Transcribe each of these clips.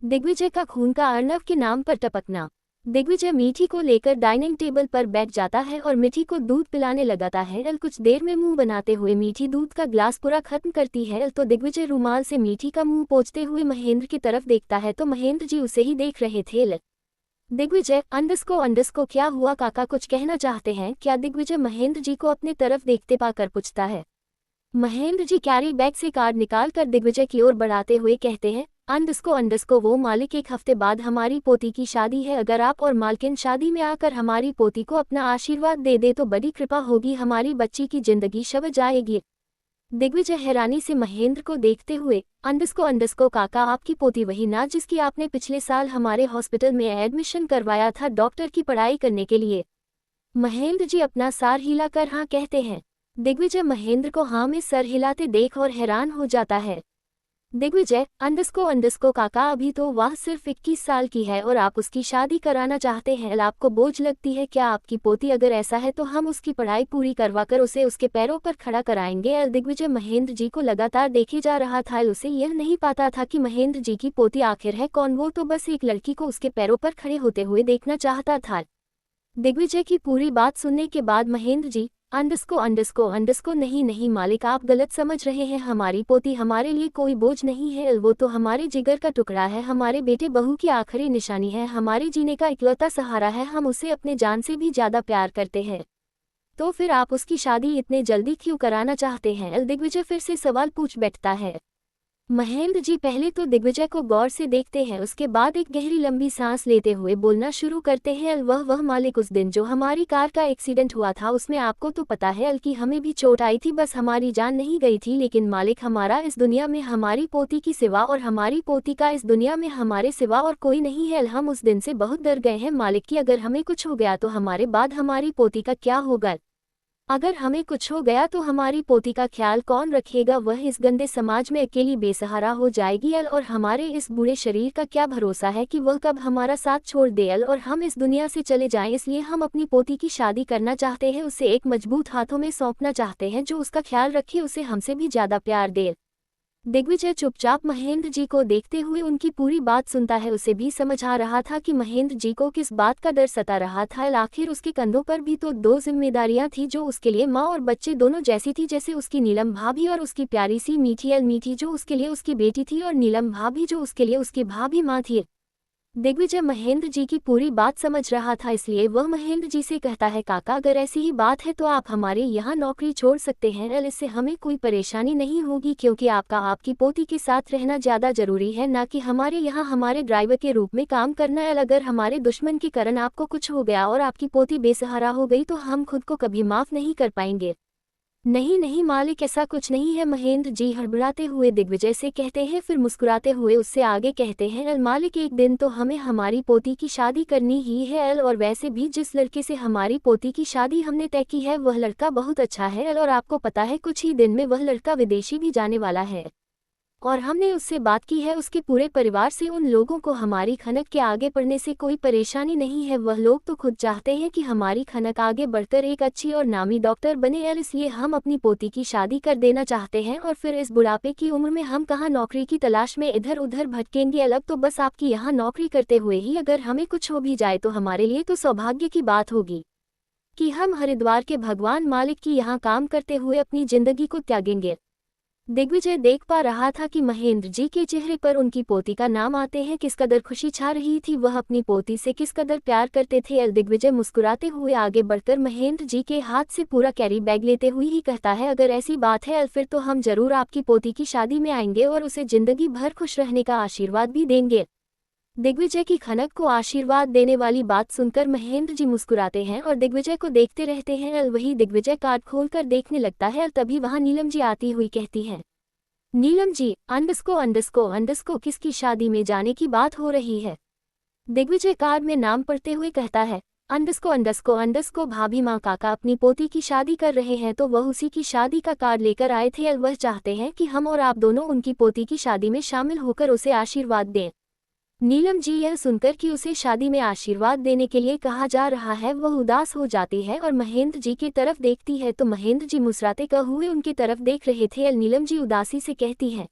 दिग्विजय का खून का अर्नव के नाम पर टपकना। दिग्विजय मीठी को लेकर डाइनिंग टेबल पर बैठ जाता है और मीठी को दूध पिलाने लगाता है। कुछ देर में मुंह बनाते हुए मीठी दूध का ग्लास पूरा खत्म करती है तो दिग्विजय रुमाल से मीठी का मुंह पोंछते हुए महेंद्र की तरफ देखता है तो महेंद्र जी उसे ही देख रहे थे। दिग्विजय अंडस्को क्या हुआ काका, कुछ कहना चाहते हैं क्या? दिग्विजय महेंद्र जी को अपने तरफ देखते पाकर पूछता है। महेंद्र जी कैरी बैग से कार्ड निकाल कर दिग्विजय की ओर बढ़ाते हुए कहते हैं, अंडस्को वो मालिक, 1 हफ्ते बाद हमारी पोती की शादी है। अगर आप और मालकिन शादी में आकर हमारी पोती को अपना आशीर्वाद दे दे तो बड़ी कृपा होगी, हमारी बच्ची की जिंदगी शब जाएगी। दिग्विजय हैरानी से महेंद्र को देखते हुए, अंडस्को काका, आपकी पोती वही ना जिसकी आपने पिछले साल हमारे हॉस्पिटल में एडमिशन करवाया था डॉक्टर की पढ़ाई करने के लिए? महेंद्र जी अपना सार हिलाकर हाँ कहते हैं। दिग्विजय महेंद्र को हाँ में सर हिलाते देख और हैरान हो जाता है। दिग्विजय अंडस्को काका, अभी तो वह सिर्फ 21 साल की है और आप उसकी शादी कराना चाहते हैं, आपको बोझ लगती है क्या आपकी पोती? अगर ऐसा है तो हम उसकी पढ़ाई पूरी करवाकर उसे उसके पैरों पर खड़ा कराएंगे। दिग्विजय महेंद्र जी को लगातार देखे जा रहा था। उसे यह नहीं पता था कि महेंद्र जी की पोती आखिर है कौन, वो तो बस एक लड़की को उसके पैरों पर खड़े होते हुए देखना चाहता था। दिग्विजय की पूरी बात सुनने के बाद महेंद्र जी, अंडस्को नहीं मालिक, आप गलत समझ रहे हैं, हमारी पोती हमारे लिए कोई बोझ नहीं है, वो तो हमारे जिगर का टुकड़ा है, हमारे बेटे बहू की आखिरी निशानी है, हमारे जीने का इकलौता सहारा है, हम उसे अपने जान से भी ज्यादा प्यार करते हैं। तो फिर आप उसकी शादी इतने जल्दी क्यों कराना चाहते हैं? दिग्विजय फिर से सवाल पूछ बैठता है। महेंद्र जी पहले तो दिग्विजय को गौर से देखते हैं, उसके बाद एक गहरी लंबी सांस लेते हुए बोलना शुरू करते हैं। वह मालिक, उस दिन जो हमारी कार का एक्सीडेंट हुआ था उसमें आपको तो पता है कि हमें भी चोट आई थी, बस हमारी जान नहीं गई थी, लेकिन मालिक हमारा इस दुनिया में हमारी पोती की सिवा और हमारी पोती का इस दुनिया में हमारे सिवा और कोई नहीं है। हम उस दिन से बहुत डर गए हैं मालिक कि अगर हमें कुछ हो गया तो हमारे बाद हमारी पोती का क्या होगा? अगर हमें कुछ हो गया तो हमारी पोती का ख्याल कौन रखेगा? वह इस गंदे समाज में अकेली बेसहारा हो जाएगी। और हमारे इस बुरे शरीर का क्या भरोसा है कि वह कब हमारा साथ छोड़ दे और हम इस दुनिया से चले जाएं। इसलिए हम अपनी पोती की शादी करना चाहते हैं, उसे एक मजबूत हाथों में सौंपना चाहते हैं जो उसका ख्याल रखे, उसे हमसे भी ज्यादा प्यार दे। दिग्विजय चुपचाप महेंद्र जी को देखते हुए उनकी पूरी बात सुनता है। उसे भी समझ आ रहा था कि महेंद्र जी को किस बात का डर सता रहा था। आखिर उसके कंधों पर भी तो 2 जिम्मेदारियां थी जो उसके लिए माँ और बच्चे दोनों जैसी थी, जैसे उसकी नीलम भाभी और उसकी प्यारी सी मीठी जो उसके लिए उसकी बेटी थी और नीलम भाभी जो उसके लिए उसकी भाभी माँ थी। दिग्विजय महेंद्र जी की पूरी बात समझ रहा था, इसलिए वह महेंद्र जी से कहता है, काका अगर ऐसी ही बात है तो आप हमारे यहाँ नौकरी छोड़ सकते हैं, इससे हमें कोई परेशानी नहीं होगी, क्योंकि आपकी पोती के साथ रहना ज़्यादा जरूरी है, ना कि हमारे यहाँ हमारे ड्राइवर के रूप में काम करना। अगर हमारे दुश्मन के कारण आपको कुछ हो गया और आपकी पोती बेसहारा हो गई तो हम खुद को कभी माफ़ नहीं कर पाएंगे। नहीं मालिक, ऐसा कुछ नहीं है, महेंद्र जी हड़बड़ाते हुए दिग्विजय से कहते हैं, फिर मुस्कुराते हुए उससे आगे कहते हैं, मालिक एक दिन तो हमें हमारी पोती की शादी करनी ही है। और वैसे भी जिस लड़के से हमारी पोती की शादी हमने तय की है वह लड़का बहुत अच्छा है और आपको पता है कुछ ही दिन में वह लड़का विदेशी भी जाने वाला है और हमने उससे बात की है, उसके पूरे परिवार से। उन लोगों को हमारी खनक के आगे बढ़ने से कोई परेशानी नहीं है, वह लोग तो खुद चाहते हैं कि हमारी खनक आगे बढ़कर एक अच्छी और नामी डॉक्टर बने, और इसलिए हम अपनी पोती की शादी कर देना चाहते हैं। और फिर इस बुढ़ापे की उम्र में हम कहाँ नौकरी की तलाश में इधर उधर भटकेंगे? अब तो बस आपकी यहाँ नौकरी करते हुए ही अगर हमें कुछ हो भी जाए तो हमारे लिए तो सौभाग्य की बात होगी कि हम हरिद्वार के भगवान मालिक की यहाँ काम करते हुए अपनी जिंदगी को त्यागेंगे। दिग्विजय देख पा रहा था कि महेंद्र जी के चेहरे पर उनकी पोती का नाम आते हैं किस कदर खुशी छा रही थी, वह अपनी पोती से किस कदर प्यार करते थे। दिग्विजय मुस्कुराते हुए आगे बढ़कर महेंद्र जी के हाथ से पूरा कैरी बैग लेते हुए ही कहता है, अगर ऐसी बात है फिर तो हम जरूर आपकी पोती की शादी में आएंगे और उसे जिंदगी भर खुश रहने का आशीर्वाद भी देंगे। दिग्विजय की खनक को आशीर्वाद देने वाली बात सुनकर महेंद्र जी मुस्कुराते हैं और दिग्विजय को देखते रहते हैं। वही दिग्विजय कार्ड खोलकर देखने लगता है और तभी वहां नीलम जी आती हुई कहती हैं, नीलम जी अंडस्को किसकी शादी में जाने की बात हो रही है? दिग्विजय कार्ड में नाम पढ़ते हुए कहता है, अंडस्को भाभी माँ काका अपनी पोती की शादी कर रहे हैं तो वह उसी की शादी का कार्ड लेकर आए थे। वह चाहते हैं कि हम और आप दोनों उनकी पोती की शादी में शामिल होकर उसे आशीर्वाद दें। नीलम जी यह सुनकर कि उसे शादी में आशीर्वाद देने के लिए कहा जा रहा है वह उदास हो जाती है और महेंद्र जी की तरफ देखती है तो महेंद्र जी मुस्कुराते हुए उनकी तरफ देख रहे थे। नीलम जी उदासी से कहती है,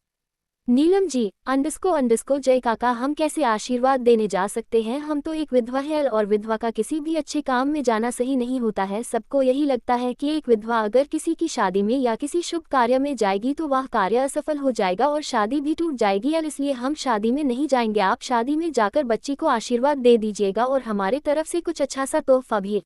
नीलम जी अंडस्को जय काका हम कैसे आशीर्वाद देने जा सकते हैं, हम तो एक विधवा है और विधवा का किसी भी अच्छे काम में जाना सही नहीं होता है। सबको यही लगता है कि एक विधवा अगर किसी की शादी में या किसी शुभ कार्य में जाएगी तो वह कार्य असफल हो जाएगा और शादी भी टूट जाएगी, इसलिए हम शादी में नहीं जाएंगे। आप शादी में जाकर बच्ची को आशीर्वाद दे दीजिएगा और हमारे तरफ से कुछ अच्छा सा तोहफा भी।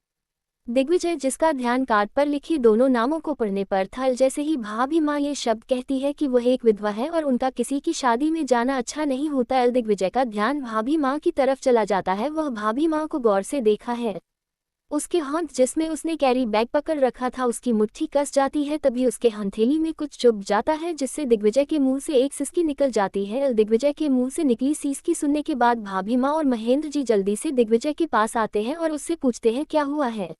दिग्विजय जिसका ध्यान कार्ड पर लिखी दोनों नामों को पढ़ने पर था, जैसे ही भाभी माँ ये शब्द कहती है कि वह एक विधवा है और उनका किसी की शादी में जाना अच्छा नहीं होता, दिग्विजय का ध्यान भाभी माँ की तरफ चला जाता है। वह भाभी माँ को गौर से देखा है, उसके हाथ जिसमें उसने कैरी बैग पकड़ रखा था उसकी मुट्ठी कस जाती है। तभी उसके हथेली में कुछ चुभ जाता है जिससे दिग्विजय के मुंह से एक सिसकी निकल जाती है। दिग्विजय के मुंह से निकली सिसकी सुनने के बाद भाभी माँ और महेंद्र जी जल्दी से दिग्विजय के पास आते हैं और उससे पूछते हैं क्या हुआ है।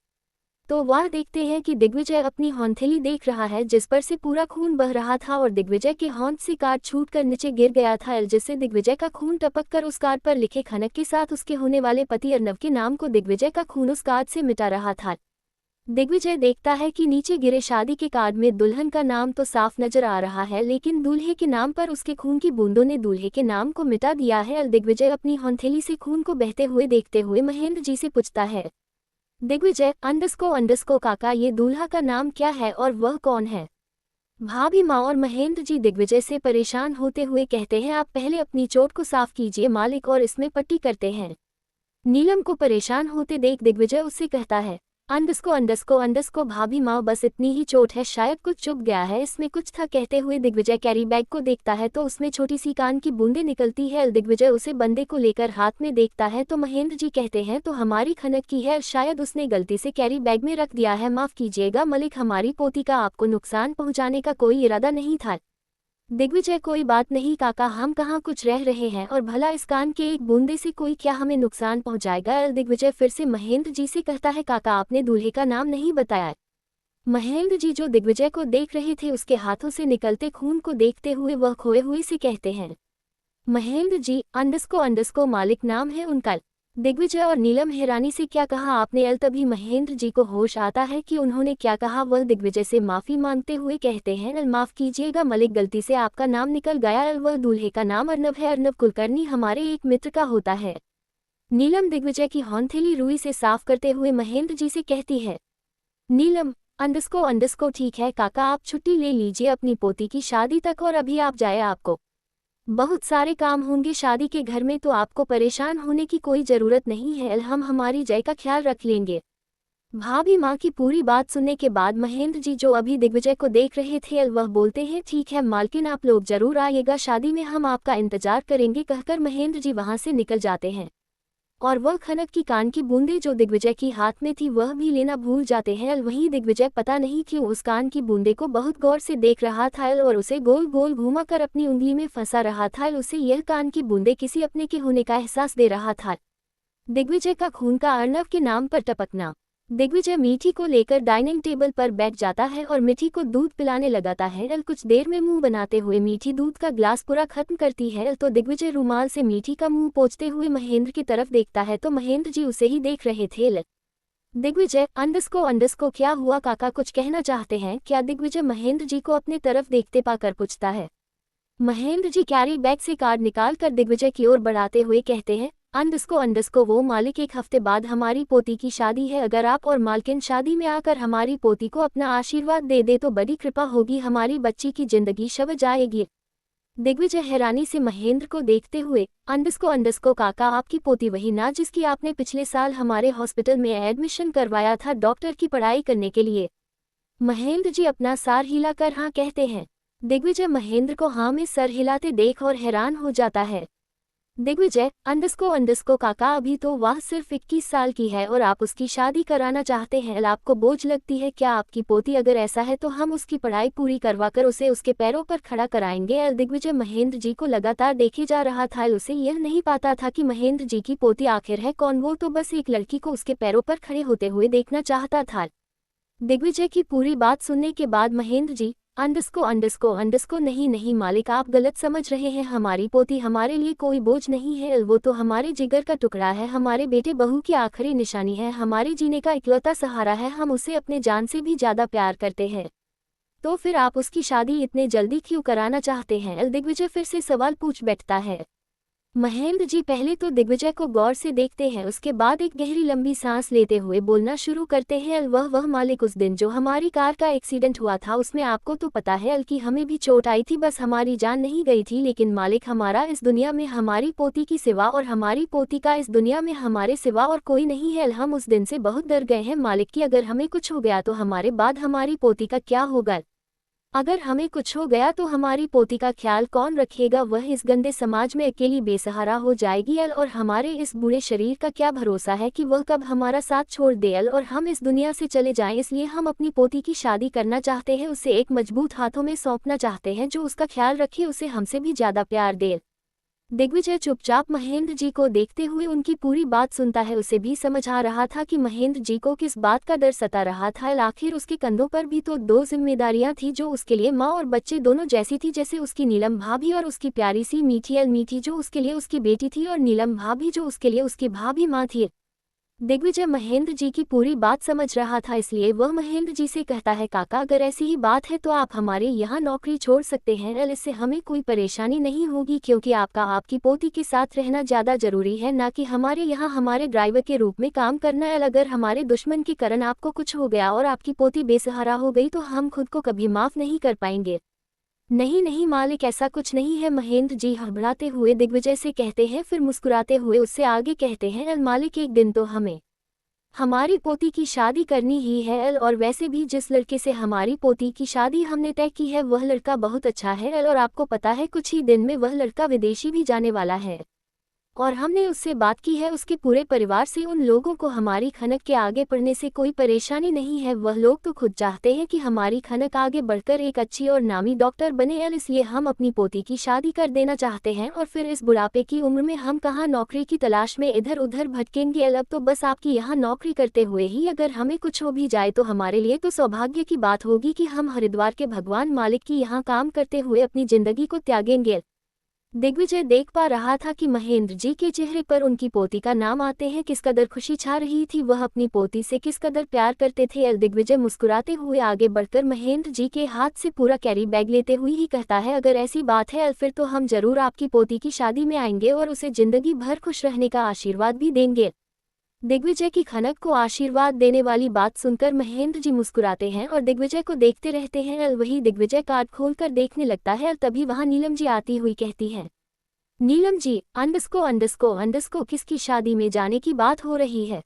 तो वह देखते हैं कि दिग्विजय अपनी हथेली देख रहा है जिस पर से पूरा खून बह रहा था और दिग्विजय के हाथ से कार्ड छूटकर नीचे गिर गया था, जिससे दिग्विजय का खून टपक कर उस कार्ड पर लिखे खनक के साथ उसके होने वाले पति अर्नव के नाम को दिग्विजय का खून उस कार्ड से मिटा रहा था। दिग्विजय देखता है कि नीचे गिरे शादी के कार्ड में दुल्हन का नाम तो साफ नजर आ रहा है, लेकिन दूल्हे के नाम पर उसके खून की बूंदों ने दूल्हे के नाम को मिटा दिया है। दिग्विजय अपनी हथेली से खून को बहते हुए देखते हुए महेंद्र जी से पूछता है, दिग्विजय अंडस्को काका ये दूल्हा का नाम क्या है और वह कौन है। भाभी माँ और महेंद्र जी दिग्विजय से परेशान होते हुए कहते हैं, आप पहले अपनी चोट को साफ कीजिए मालिक और इसमें पट्टी करते हैं। नीलम को परेशान होते देख दिग्विजय उससे कहता है, अंडस्को भाभी माँ बस इतनी ही चोट है, शायद कुछ चुभ गया है, इसमें कुछ था। कहते हुए दिग्विजय कैरी बैग को देखता है तो उसमें छोटी सी कान की बूंदें निकलती है। दिग्विजय उसे बंदे को लेकर हाथ में देखता है तो महेंद्र जी कहते हैं, तो हमारी खनक की है, शायद उसने गलती से कैरी बैग में रख दिया है, माफ कीजिएगा मलिक, हमारी पोती का आपको नुकसान पहुंचाने का कोई इरादा नहीं था। दिग्विजय कोई बात नहीं काका, हम कहाँ कुछ रह रहे हैं और भला इस कान के एक बूंदे से कोई क्या हमें नुकसान पहुंचाएगा। दिग्विजय फिर से महेंद्र जी से कहता है, काका आपने दूल्हे का नाम नहीं बताया। महेंद्र जी जो दिग्विजय को देख रहे थे उसके हाथों से निकलते खून को देखते हुए वह खोए हुए से कहते हैं, महेंद्र जी अंडस्को मालिक नाम है उनका। दिग्विजय और नीलम हैरानी से क्या कहा आपने। तभी महेंद्र जी को होश आता है कि उन्होंने क्या कहा। वह दिग्विजय से माफी मांगते हुए कहते हैं, माफ कीजिएगा मलिक, गलती से आपका नाम निकल गया। वह दूल्हे का नाम अर्नव है, अर्नव कुलकर्णी हमारे एक मित्र का होता है। नीलम दिग्विजय की हथेली रुई से साफ करते हुए महेंद्र जी से कहती है, नीलम अंडस्को ठीक है काका, आप छुट्टी ले लीजिए अपनी पोती की शादी तक और अभी आप जाए, आपको बहुत सारे काम होंगे शादी के घर में, तो आपको परेशान होने की कोई जरूरत नहीं है, हम हमारी जय का ख्याल रख लेंगे। भाभी माँ की पूरी बात सुनने के बाद महेंद्र जी जो अभी दिग्विजय को देख रहे थे वह बोलते हैं, ठीक है मालकिन आप लोग जरूर आइएगा शादी में, हम आपका इंतजार करेंगे। कहकर महेंद्र जी वहां से निकल जाते हैं और वह खनक की कान की बूंदें जो दिग्विजय की हाथ में थी वह भी लेना भूल जाते हैं। वहीं दिग्विजय पता नहीं क्यों उस कान की बूंदे को बहुत गौर से देख रहा था और उसे गोल गोल घुमाकर अपनी उंगली में फंसा रहा था। उसे यह कान की बूंदे किसी अपने के होने का एहसास दे रहा था। दिग्विजय का खून का अर्नव के नाम पर टपकना। दिग्विजय मीठी को लेकर डाइनिंग टेबल पर बैठ जाता है और मीठी को दूध पिलाने लगाता है। कुछ देर में मुंह बनाते हुए मीठी दूध का ग्लास पूरा खत्म करती है तो दिग्विजय रुमाल से मीठी का मुंह पोंछते हुए महेंद्र की तरफ देखता है तो महेंद्र जी उसे ही देख रहे थे। दिग्विजय अंडस्को क्या हुआ काका, कुछ कहना चाहते हैं क्या। दिग्विजय महेंद्र जी को अपने तरफ देखते पाकर पूछता है। महेंद्र जी कैरी बैग से कार्ड निकाल कर दिग्विजय की ओर बढ़ाते हुए कहते हैं, अंडस्को वो मालिक, एक हफ्ते बाद हमारी पोती की शादी है, अगर आप और मालकिन शादी में आकर हमारी पोती को अपना आशीर्वाद दे दे तो बड़ी कृपा होगी, हमारी बच्ची की जिंदगी शब जाएगी। दिग्विजय हैरानी से महेंद्र को देखते हुए, अंडस्को काका आपकी पोती वही ना जिसकी आपने पिछले साल हमारे हॉस्पिटल में एडमिशन करवाया था डॉक्टर की पढ़ाई करने के लिए। महेंद्र जी अपना सर हिलाकर हाँ कहते हैं। दिग्विजय महेंद्र को हाँ में सर हिलाते देख और हैरान हो जाता है। दिग्विजय अंडस्को काका अभी तो वह सिर्फ 21 साल की है और आप उसकी शादी कराना चाहते हैं, आपको बोझ लगती है क्या आपकी पोती, अगर ऐसा है तो हम उसकी पढ़ाई पूरी करवाकर उसे उसके पैरों पर खड़ा कराएंगे। दिग्विजय महेंद्र जी को लगातार देखे जा रहा था, उसे यह नहीं पता था कि महेंद्र जी की पोती आखिर है कौन, वो तो बस एक लड़की को उसके पैरों पर खड़े होते हुए देखना चाहता था। दिग्विजय की पूरी बात सुनने के बाद महेंद्र जी अंडस्को नहीं नहीं मालिक, आप गलत समझ रहे हैं। हमारी पोती हमारे लिए कोई बोझ नहीं है, वो तो हमारे जिगर का टुकड़ा है, हमारे बेटे बहू की आखिरी निशानी है, हमारे जीने का इकलौता सहारा है, हम उसे अपने जान से भी ज्यादा प्यार करते हैं। तो फिर आप उसकी शादी इतने जल्दी क्यों कराना चाहते हैं? दिग्विजय फिर से सवाल पूछ बैठता है। महेंद्र जी पहले तो दिग्विजय को गौर से देखते हैं, उसके बाद एक गहरी लंबी सांस लेते हुए बोलना शुरू करते हैं। वह मालिक, उस दिन जो हमारी कार का एक्सीडेंट हुआ था उसमें आपको तो पता है कि हमें भी चोट आई थी, बस हमारी जान नहीं गई थी, लेकिन मालिक हमारा इस दुनिया में हमारी पोती की सिवा और हमारी पोती का इस दुनिया में हमारे सिवा और कोई नहीं है। हम उस दिन से बहुत डर गए हैं मालिक कि अगर हमें कुछ हो गया तो हमारे बाद हमारी पोती का क्या होगा? अगर हमें कुछ हो गया तो हमारी पोती का ख्याल कौन रखेगा? वह इस गंदे समाज में अकेली बेसहारा हो जाएगी और हमारे इस बूढ़े शरीर का क्या भरोसा है कि वह कब हमारा साथ छोड़ दे और हम इस दुनिया से चले जाएं। इसलिए हम अपनी पोती की शादी करना चाहते हैं, उसे एक मजबूत हाथों में सौंपना चाहते हैं जो उसका ख्याल रखे, उसे हमसे भी ज्यादा प्यार दे। दिग्विजय चुपचाप महेंद्र जी को देखते हुए उनकी पूरी बात सुनता है। उसे भी समझ आ रहा था कि महेंद्र जी को किस बात का डर सता रहा था। आखिर उसके कंधों पर भी तो दो जिम्मेदारियां थी जो उसके लिए माँ और बच्चे दोनों जैसी थी, जैसे उसकी नीलम भाभी और उसकी प्यारी सी मीठी जो उसके लिए उसकी बेटी थी और नीलम भाभी जो उसके लिए उसकी भाभी माँ थी। दिग्विजय महेंद्र जी की पूरी बात समझ रहा था, इसलिए वह महेंद्र जी से कहता है, काका अगर ऐसी ही बात है तो आप हमारे यहाँ नौकरी छोड़ सकते हैं, इससे हमें कोई परेशानी नहीं होगी, क्योंकि आपकी पोती के साथ रहना ज़्यादा जरूरी है, ना कि हमारे यहाँ हमारे ड्राइवर के रूप में काम करना। अगर हमारे दुश्मन के कारण आपको कुछ हो गया और आपकी पोती बेसहारा हो गई तो हम खुद को कभी माफ़ नहीं कर पाएंगे। नहीं नहीं मालिक, ऐसा कुछ नहीं है, महेंद्र जी हड़बड़ाते हुए दिग्विजय से कहते हैं, फिर मुस्कुराते हुए उससे आगे कहते हैं, मालिक एक दिन तो हमें हमारी पोती की शादी करनी ही है और वैसे भी जिस लड़के से हमारी पोती की शादी हमने तय की है वह लड़का बहुत अच्छा है और आपको पता है कुछ ही दिन में वह लड़का विदेशी भी जाने वाला है और हमने उससे बात की है, उसके पूरे परिवार से। उन लोगों को हमारी खनक के आगे बढ़ने से कोई परेशानी नहीं है, वह लोग तो खुद चाहते हैं कि हमारी खनक आगे बढ़कर एक अच्छी और नामी डॉक्टर बने, इसलिए हम अपनी पोती की शादी कर देना चाहते हैं और फिर इस बुढ़ापे की उम्र में हम कहाँ नौकरी की तलाश में इधर उधर भटकेंगे। अब तो बस आपकी यहाँ नौकरी करते हुए ही अगर हमें कुछ हो भी जाए तो हमारे लिए तो सौभाग्य की बात होगी कि हम हरिद्वार के भगवान मालिक की यहाँ काम करते हुए अपनी जिंदगी को त्यागेंगे। दिग्विजय देख पा रहा था कि महेंद्र जी के चेहरे पर उनकी पोती का नाम आते हैं किस कदर खुशी छा रही थी, वह अपनी पोती से किस कदर प्यार करते थे। दिग्विजय मुस्कुराते हुए आगे बढ़कर महेंद्र जी के हाथ से पूरा कैरी बैग लेते हुए ही कहता है, अगर ऐसी बात है फिर तो हम जरूर आपकी पोती की शादी में आएंगे और उसे जिंदगी भर खुश रहने का आशीर्वाद भी देंगे। दिग्विजय की खनक को आशीर्वाद देने वाली बात सुनकर महेंद्र जी मुस्कुराते हैं और दिग्विजय को देखते रहते हैं। वही दिग्विजय कार्ड खोलकर देखने लगता है और तभी वहां नीलम जी आती हुई कहती है, नीलम जी अंडस्को किसकी शादी में जाने की बात हो रही है?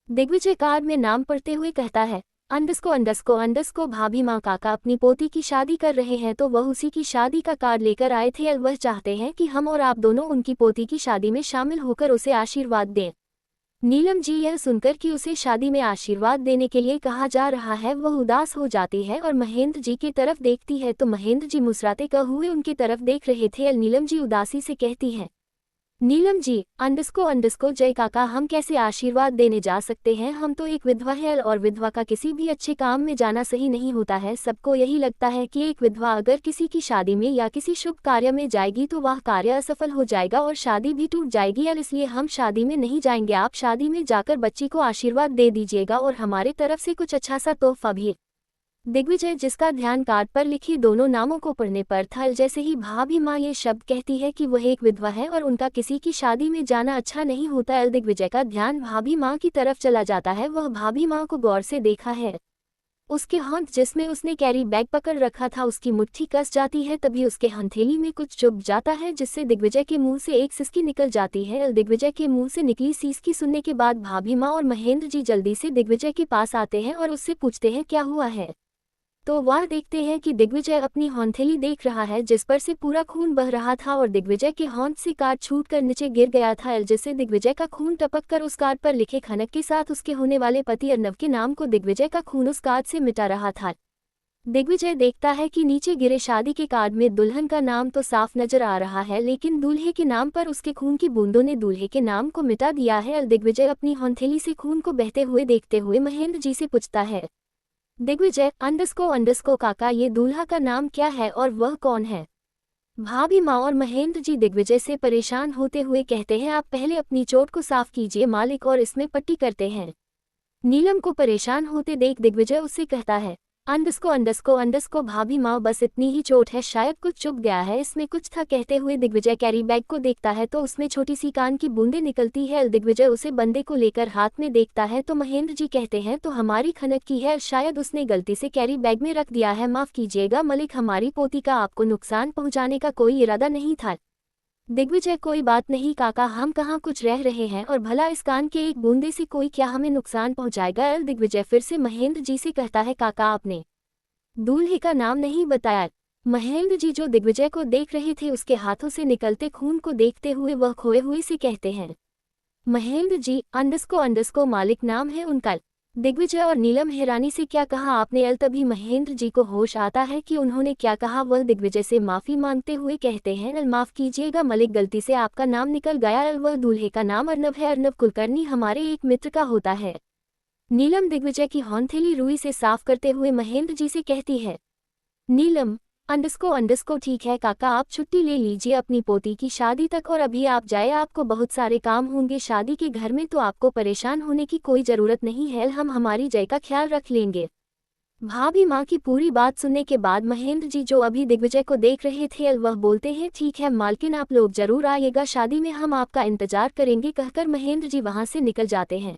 दिग्विजय कार्ड में नाम पढ़ते हुए कहता है, अंडस्को भाभी माँ काका अपनी पोती की शादी कर रहे हैं तो वह उसी की शादी का कार्ड लेकर आए थे। वह चाहते हैं कि हम और आप दोनों उनकी पोती की शादी में शामिल होकर उसे आशीर्वाद दें। नीलम जी यह सुनकर कि उसे शादी में आशीर्वाद देने के लिए कहा जा रहा है वह उदास हो जाती है और महेंद्र जी की तरफ देखती है तो महेंद्र जी मुस्कुराते हुए उनकी तरफ देख रहे थे। नीलम जी उदासी से कहती है, नीलम जी अंडस्को जय काका हम कैसे आशीर्वाद देने जा सकते हैं, हम तो एक विधवा है और विधवा का किसी भी अच्छे काम में जाना सही नहीं होता है। सबको यही लगता है कि एक विधवा अगर किसी की शादी में या किसी शुभ कार्य में जाएगी तो वह कार्य असफल हो जाएगा और शादी भी टूट जाएगी, इसलिए हम शादी में नहीं जाएंगे। आप शादी में जाकर बच्ची को आशीर्वाद दे दीजिएगा और हमारे तरफ से कुछ अच्छा सा तोहफा भी। दिग्विजय जिसका ध्यान कार्ड पर लिखी दोनों नामों को पढ़ने पर था, जैसे ही भाभी माँ ये शब्द कहती है कि वह एक विधवा है और उनका किसी की शादी में जाना अच्छा नहीं होता, दिग्विजय का ध्यान भाभी माँ की तरफ चला जाता है। वह भाभी माँ को गौर से देखा है, उसके हाथ जिसमें उसने कैरी बैग पकड़ रखा था उसकी मुट्ठी कस जाती है, तभी उसके हथेली में कुछ चुभ जाता है जिससे दिग्विजय के मुंह से एक सिसकी निकल जाती है। दिग्विजय के मुंह से निकली सिसकी सुनने के बाद भाभी माँ और महेंद्र जी जल्दी से दिग्विजय के पास आते हैं और उससे पूछते हैं क्या हुआ है। तो वह देखते हैं कि दिग्विजय अपनी हथेली देख रहा है जिस पर से पूरा खून बह रहा था और दिग्विजय के हाथ से कार्ड छूटकर नीचे गिर गया था, जिससे दिग्विजय का खून टपककर उस कार्ड पर लिखे खनक के साथ उसके होने वाले पति अर्नव के नाम को दिग्विजय का खून उस कार्ड से मिटा रहा था। दिग्विजय देखता है कि नीचे गिरे शादी के कार्ड में दुल्हन का नाम तो साफ नजर आ रहा है, लेकिन दूल्हे के नाम पर उसके खून की बूंदों ने दूल्हे के नाम को मिटा दिया है। दिग्विजय अपनी हथेली से खून को बहते हुए देखते हुए महेंद्र जी से पूछता है, दिग्विजय अंडरस्को काका, ये दूल्हा का नाम क्या है और वह कौन है? भाभी माँ और महेंद्र जी दिग्विजय से परेशान होते हुए कहते हैं, आप पहले अपनी चोट को साफ कीजिए मालिक, और इसमें पट्टी करते हैं। नीलम को परेशान होते देख दिग्विजय उससे कहता है, अंडरस्को भाभी माँ, बस इतनी ही चोट है, शायद कुछ चुभ गया है, इसमें कुछ था। कहते हुए दिग्विजय कैरी बैग को देखता है तो उसमें छोटी सी कान की बूंदें निकलती है। दिग्विजय उसे बंदे को लेकर हाथ में देखता है तो महेंद्र जी कहते हैं, तो हमारी खनक की है, शायद उसने गलती से कैरी बैग में रख दिया है, माफ कीजिएगा मलिक, हमारी पोती का आपको नुकसान पहुंचाने का कोई इरादा नहीं था। दिग्विजय, कोई बात नहीं काका, हम कहाँ कुछ रह रहे हैं, और भला इस कान के एक बूंदे से कोई क्या हमें नुकसान पहुंचाएगा? दिग्विजय फिर से महेंद्र जी से कहता है, काका आपने दूल्हे का नाम नहीं बताया। महेंद्र जी जो दिग्विजय को देख रहे थे उसके हाथों से निकलते खून को देखते हुए वह खोए हुए से कहते हैं, महेंद्र जी अंडरस्को मालिक नाम है उनका। दिग्विजय और नीलम हैरानी से, क्या कहा आपने? तभी महेंद्र जी को होश आता है कि उन्होंने क्या कहा। वह दिग्विजय से माफी मांगते हुए कहते हैं, माफ कीजिएगा मलिक, गलती से आपका नाम निकल गया। वह दूल्हे का नाम अर्नब है, अर्नब कुलकर्णी हमारे एक मित्र का होता है। नीलम दिग्विजय की हौंथेली रुई से साफ करते हुए महेंद्र जी से कहती है, नीलम अंडरस्को ठीक है काका, आप छुट्टी ले लीजिए अपनी पोती की शादी तक, और अभी आप जाए, आपको बहुत सारे काम होंगे शादी के घर में, तो आपको परेशान होने की कोई जरूरत नहीं है, हम हमारी जय का ख्याल रख लेंगे। भाभी माँ की पूरी बात सुनने के बाद महेंद्र जी जो अभी दिग्विजय को देख रहे थे वह बोलते हैं, ठीक है मालकिन, आप लोग जरूर आइएगा शादी में, हम आपका इंतजार करेंगे। कहकर महेंद्र जी वहां से निकल जाते हैं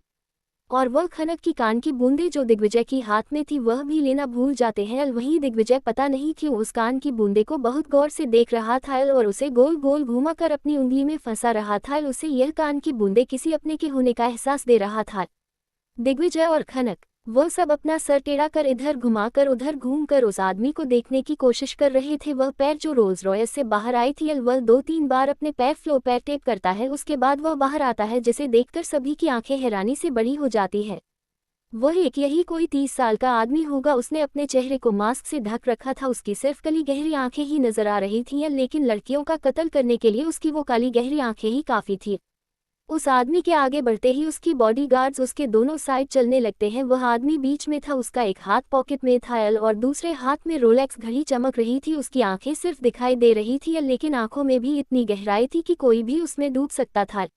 और वह खनक की कान की बूंदें जो दिग्विजय की हाथ में थी वह भी लेना भूल जाते हैं। वहीं दिग्विजय पता नहीं क्यों उस कान की बूंदे को बहुत गौर से देख रहा था और उसे गोल गोल घुमाकर अपनी उंगली में फंसा रहा था। उसे यह कान की बूंदे किसी अपने के होने का एहसास दे रहा था। दिग्विजय और खनक वह सब अपना सर टेढ़ा कर इधर घुमाकर उधर घूमकर उस आदमी को देखने की कोशिश कर रहे थे। वह पैर जो रोल्स रॉयस से बाहर आई थी, वह 2-3 बार अपने पैर फ्लोर पैर टेप करता है, उसके बाद वह बाहर आता है, जिसे देखकर सभी की आंखें हैरानी से बड़ी हो जाती है। वह एक यही कोई 30 साल का आदमी होगा, उसने अपने चेहरे को मास्क से ढक रखा था, उसकी सिर्फ काली गहरी आंखें ही नजर आ रही थीं, लेकिन लड़कियों का कत्ल करने के लिए उसकी वो काली गहरी आंखें ही काफी थी। उस आदमी के आगे बढ़ते ही उसकी बॉडीगार्ड्स उसके दोनों साइड चलने लगते हैं। वह आदमी बीच में था, उसका एक हाथ पॉकेट में था और दूसरे हाथ में रोलेक्स घड़ी चमक रही थी। उसकी आंखें सिर्फ दिखाई दे रही थी, लेकिन आंखों में भी इतनी गहराई थी कि कोई भी उसमें डूब सकता था।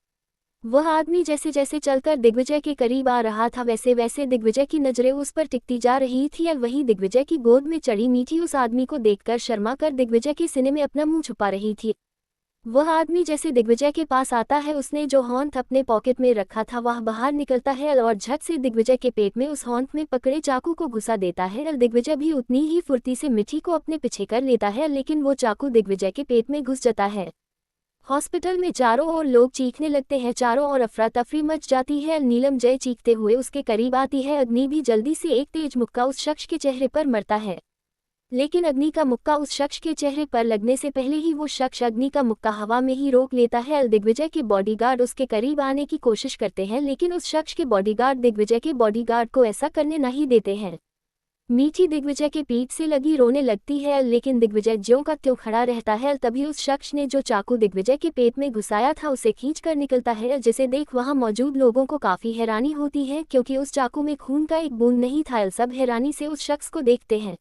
वह आदमी जैसे जैसे चलकर दिग्विजय के करीब आ रहा था वैसे वैसे दिग्विजय की नजरें उस पर टिकती जा रही थी, और वहीं दिग्विजय की गोद में चढ़ी मीठी उस आदमी को देखकर शर्मा कर दिग्विजय के सीने में अपना मुंह छुपा रही थी। वह आदमी जैसे दिग्विजय के पास आता है, उसने जो हॉन्थ अपने पॉकेट में रखा था वह बाहर निकलता है और झट से दिग्विजय के पेट में उस हॉन्थ में पकड़े चाकू को घुसा देता है। दिग्विजय भी उतनी ही फुर्ती से मिठी को अपने पीछे कर लेता है, लेकिन वो चाकू दिग्विजय के पेट में घुस जाता है। हॉस्पिटल में चारों ओर लोग चीखने लगते हैं, चारों ओर अफरा तफरी मच जाती है। नीलम जय चीखते हुए उसके करीब आती है। अग्नि भी जल्दी से एक तेज मुक्का उस शख्स के चेहरे पर मरता है, लेकिन अग्नि का मुक्का उस शख्स के चेहरे पर लगने से पहले ही वो शख्स अग्नि का मुक्का हवा में ही रोक लेता है। दिग्विजय के बॉडीगार्ड उसके करीब आने की कोशिश करते हैं, लेकिन उस शख्स के बॉडीगार्ड दिग्विजय के बॉडीगार्ड को ऐसा करने नहीं देते हैं। मीठी दिग्विजय के पीठ से लगी रोने लगती है, लेकिन दिग्विजय ज्यों का त्यों खड़ा रहता है। तभी उस शख्स ने जो चाकू दिग्विजय के पेट में घुसाया था उसे खींचकर निकलता है, जिसे देख वहां मौजूद लोगों को काफी हैरानी होती है, क्योंकि उस चाकू में खून का एक बूंद नहीं था। सब हैरानी से उस शख्स को देखते हैं।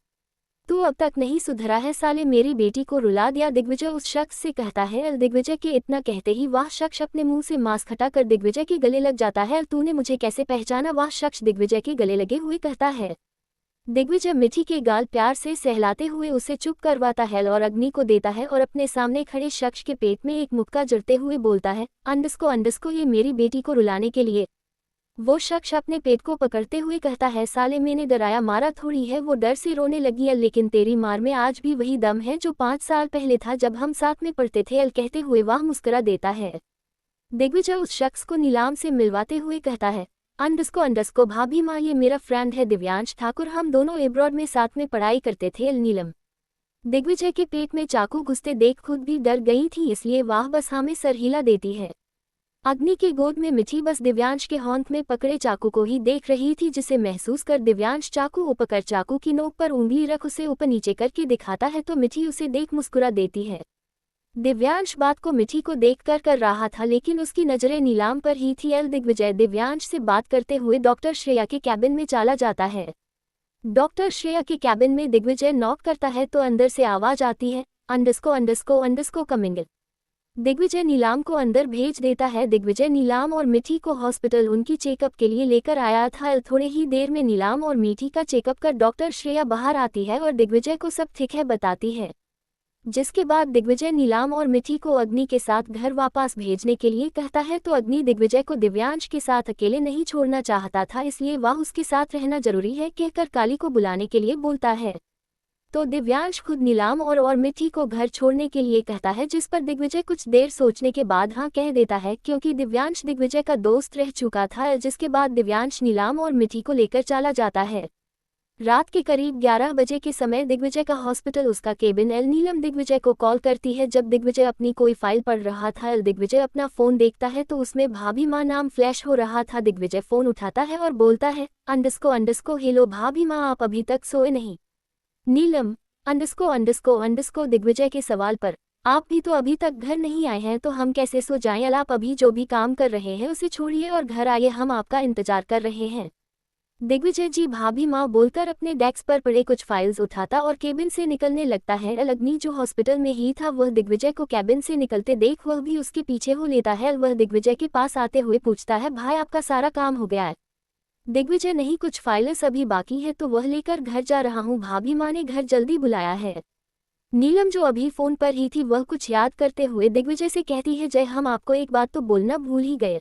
तू अब तक नहीं सुधरा है साले, मेरी बेटी को रुला दिया, दिग्विजय उस शख्स से कहता है। दिग्विजय के इतना कहते ही वह शख्स अपने मुंह से मांस हटाकर दिग्विजय के गले लग जाता है। तूने मुझे कैसे पहचाना? वह शख्स दिग्विजय के गले लगे हुए कहता है। दिग्विजय मिठी के गाल प्यार से सहलाते हुए उसे चुप करवाता है और अग्नि को देता है और अपने सामने खड़े शख्स के पेट में एक मुक्का जड़ते हुए बोलता है, अंडस्को ये मेरी बेटी को रुलाने के लिए। वो शख्स अपने पेट को पकड़ते हुए कहता है, साले मैंने डराया मारा थोड़ी है, वो डर से रोने लगी है, लेकिन तेरी मार में आज भी वही दम है जो 5 साल पहले था जब हम साथ में पढ़ते थे। कहते हुए वह मुस्कुरा देता है। दिग्विजय उस शख्स को नीलाम से मिलवाते हुए कहता है, अंडस्को भाभी माँ, ये मेरा फ्रेंड है दिव्यांश ठाकुर, हम दोनों एब्रॉड में साथ में पढ़ाई करते थे। नीलम दिग्विजय के पेट में चाकू घुसते देख खुद भी डर गई थी, इसलिए वह बस हमें सर हिला देती है। अग्नि की गोद में मिठी बस दिव्यांश के हॉन्थ में पकड़े चाकू को ही देख रही थी, जिसे महसूस कर दिव्यांश चाकू ऊपर चाकू की नोक पर उंगली रख उसे ऊपर नीचे करके दिखाता है, तो मिठी उसे देख मुस्कुरा देती है। दिव्यांश बात को मिठी को देखकर कर रहा था, लेकिन उसकी नजरें नीलाम पर ही थी। दिग्विजय दिव्यांश से बात करते हुए डॉक्टर श्रेया के कैबिन में चला जाता है। डॉक्टर श्रेया के कैबिन में दिग्विजय नॉक करता है तो अंदर से आवाज आती है अंडरस्को कमिंग। दिग्विजय नीलाम को अंदर भेज देता है। दिग्विजय नीलाम और मिठी को हॉस्पिटल उनकी चेकअप के लिए लेकर आया था। थोड़े ही देर में नीलाम और मिठी का चेकअप कर डॉक्टर श्रेया बाहर आती है और दिग्विजय को सब ठीक है बताती है, जिसके बाद दिग्विजय नीलाम और मिठी को अग्नि के साथ घर वापस भेजने के लिए कहता है। तो अग्नि दिग्विजय को दिव्यांश के साथ अकेले नहीं छोड़ना चाहता था, इसलिए वह उसके साथ रहना जरूरी है कहकर काली को बुलाने के लिए बोलता है। तो दिव्यांश खुद नीलाम और मिठी को घर छोड़ने के लिए कहता है, जिस पर दिग्विजय कुछ देर सोचने के बाद हाँ कह देता है, क्योंकि दिव्यांश दिग्विजय का दोस्त रह चुका था। जिसके बाद दिव्यांश नीलाम और मिठी को लेकर चला जाता है। रात के करीब 11 बजे के समय दिग्विजय का हॉस्पिटल उसका केबिन। नीलम दिग्विजय को कॉल करती है। जब दिग्विजय अपनी कोई फाइल पढ़ रहा था, दिग्विजय अपना फोन देखता है तो उसमें भाभी माँ नाम फ्लैश हो रहा था। दिग्विजय फोन उठाता है और बोलता है अंडरस्को हेलो भाभी माँ, आप अभी तक सोए नहीं? नीलम अंडरस्को दिग्विजय के सवाल पर आप भी तो अभी तक घर नहीं आए हैं, तो हम कैसे सो जाएं? आप अभी जो भी काम कर रहे हैं उसे छोड़िए और घर आइए, हम आपका इंतजार कर रहे हैं। दिग्विजय जी भाभी माँ बोलकर अपने डेस्क पर पड़े कुछ फाइल्स उठाता और केबिन से निकलने लगता है। अग्नि जो हॉस्पिटल में ही था वह दिग्विजय को केबिन से निकलते देख वह भी उसके पीछे हो लेता है। वह दिग्विजय के पास आते हुए पूछता है, भाई आपका सारा काम हो गया है? दिग्विजय नहीं, कुछ फाइल्स अभी बाकी है तो वह लेकर घर जा रहा हूँ, भाभी माँ ने घर जल्दी बुलाया है। नीलम जो अभी फोन पर ही थी वह कुछ याद करते हुए दिग्विजय से कहती है, जय हम आपको एक बात तो बोलना भूल ही गए।